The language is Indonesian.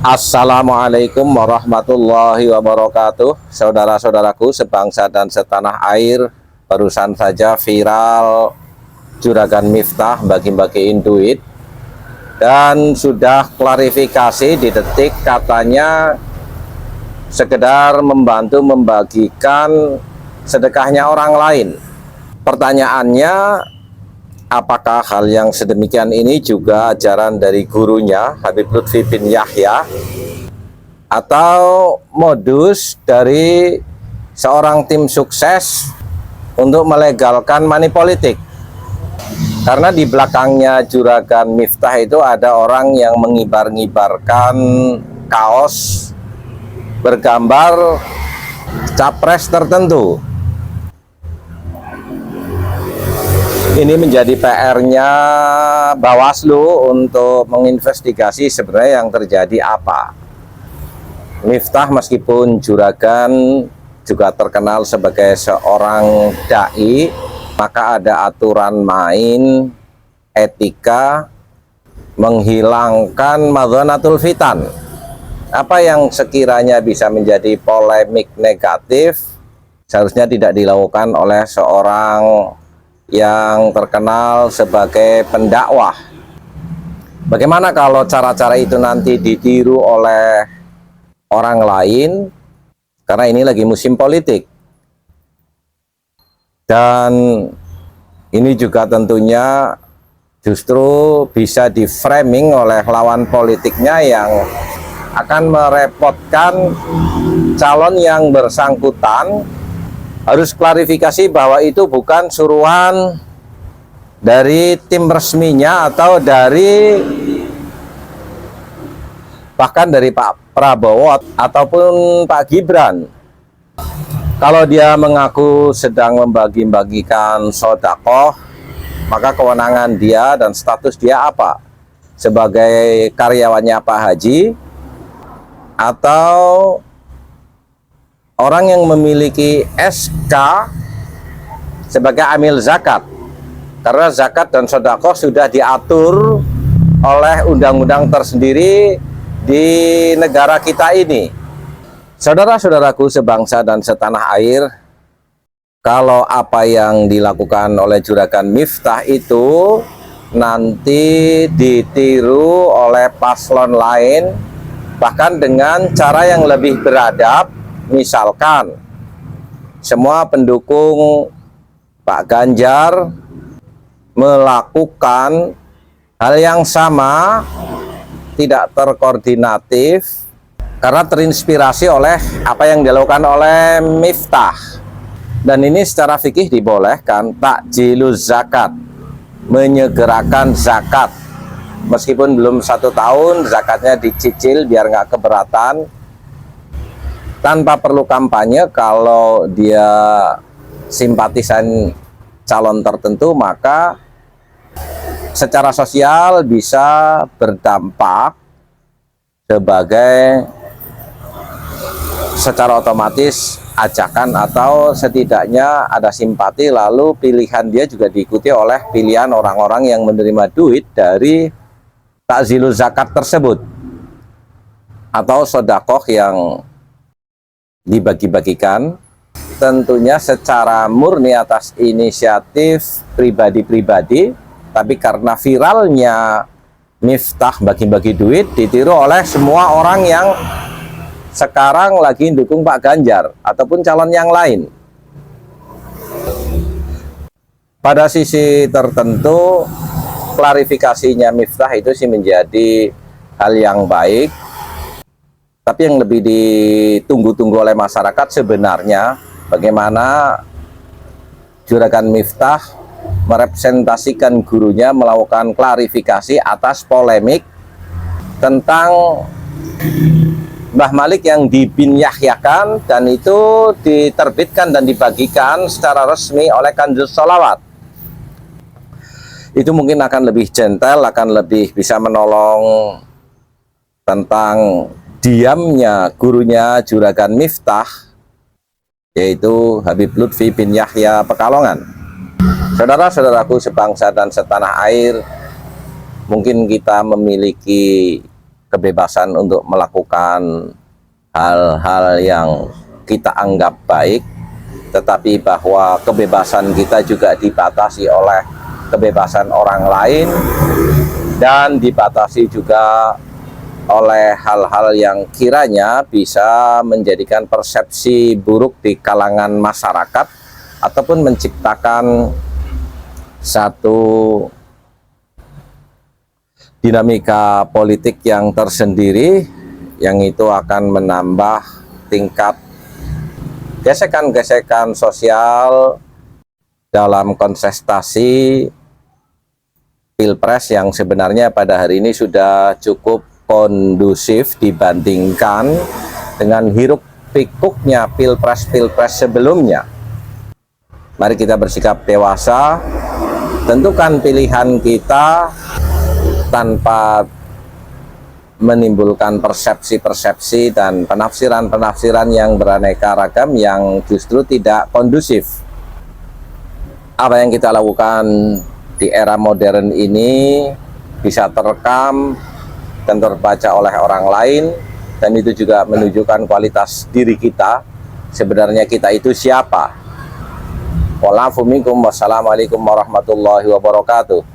Assalamualaikum warahmatullahi wabarakatuh. Saudara-saudaraku sebangsa dan setanah air, barusan saja viral Juragan Miftah bagi-bagiin duit, dan sudah klarifikasi di Detik, katanya sekedar membantu membagikan sedekahnya orang lain. Pertanyaannya, apakah hal yang sedemikian ini juga ajaran dari gurunya Habib Lutfi bin Yahya, atau modus dari seorang tim sukses untuk melegalkan money politik? Karena di belakangnya Juragan Miftah itu ada orang yang mengibar-ngibarkan kaos bergambar capres tertentu. Ini menjadi PR-nya Bawaslu untuk menginvestigasi sebenarnya yang terjadi apa. Miftah meskipun juragan juga terkenal sebagai seorang dai, maka ada aturan main, etika, menghilangkan madhonatul fitan. Apa yang sekiranya bisa menjadi polemik negatif seharusnya tidak dilakukan oleh seorang yang terkenal sebagai pendakwah. Bagaimana kalau cara-cara itu nanti ditiru oleh orang lain? Karena ini lagi musim politik, dan ini juga tentunya justru bisa di framing oleh lawan politiknya yang akan merepotkan calon yang bersangkutan. Harus klarifikasi bahwa itu bukan suruhan dari tim resminya atau dari bahkan dari Pak Prabowo ataupun Pak Gibran. Kalau dia mengaku sedang membagi-bagikan sedekah, maka kewenangan dia dan status dia apa? Sebagai karyawannya Pak Haji atau orang yang memiliki SK sebagai amil zakat? Karena zakat dan sedekah sudah diatur oleh undang-undang tersendiri di negara kita ini. Saudara-saudaraku sebangsa dan setanah air, kalau apa yang dilakukan oleh Juragan Miftah itu nanti ditiru oleh paslon lain, bahkan dengan cara yang lebih beradab, misalkan semua pendukung Pak Ganjar melakukan hal yang sama, tidak terkoordinatif, karena terinspirasi oleh apa yang dilakukan oleh Miftah. Dan ini secara fikih dibolehkan, takjiluz zakat, menyegerakan zakat. Meskipun belum 1 tahun, zakatnya dicicil biar nggak keberatan, tanpa perlu kampanye. Kalau dia simpatisan calon tertentu, maka secara sosial bisa berdampak sebagai secara otomatis ajakan, atau setidaknya ada simpati, lalu pilihan dia juga diikuti oleh pilihan orang-orang yang menerima duit dari takzilul zakat tersebut atau sedekah yang dibagi-bagikan, tentunya secara murni atas inisiatif pribadi-pribadi, tapi karena viralnya Miftah bagi-bagi duit ditiru oleh semua orang yang sekarang lagi dukung Pak Ganjar ataupun calon yang lain. Pada sisi tertentu, klarifikasinya Miftah itu sih menjadi hal yang baik. Tapi yang lebih ditunggu-tunggu oleh masyarakat sebenarnya bagaimana Juragan Miftah merepresentasikan gurunya melakukan klarifikasi atas polemik tentang Mbah Malik yang dibinyahyakan, dan itu diterbitkan dan dibagikan secara resmi oleh Kanjus Sholawat. Itu mungkin akan lebih gentle, akan lebih bisa menolong tentang diamnya gurunya Juragan Miftah, yaitu Habib Lutfi bin Yahya Pekalongan. Saudara-saudaraku sebangsa dan setanah air, mungkin kita memiliki kebebasan untuk melakukan hal-hal yang kita anggap baik, tetapi bahwa kebebasan kita juga dibatasi oleh kebebasan orang lain dan dibatasi juga oleh hal-hal yang kiranya bisa menjadikan persepsi buruk di kalangan masyarakat ataupun menciptakan satu dinamika politik yang tersendiri, yang itu akan menambah tingkat gesekan-gesekan sosial dalam kontestasi Pilpres yang sebenarnya pada hari ini sudah cukup kondusif dibandingkan dengan hiruk pikuknya Pilpres-Pilpres sebelumnya. Mari kita bersikap dewasa, tentukan pilihan kita tanpa menimbulkan persepsi-persepsi dan penafsiran-penafsiran yang beraneka ragam yang justru tidak kondusif. Apa yang kita lakukan di era modern ini bisa terekam dan terbaca oleh orang lain, dan itu juga menunjukkan kualitas diri kita. Sebenarnya kita itu siapa? Wassalamualaikum warahmatullahi wabarakatuh.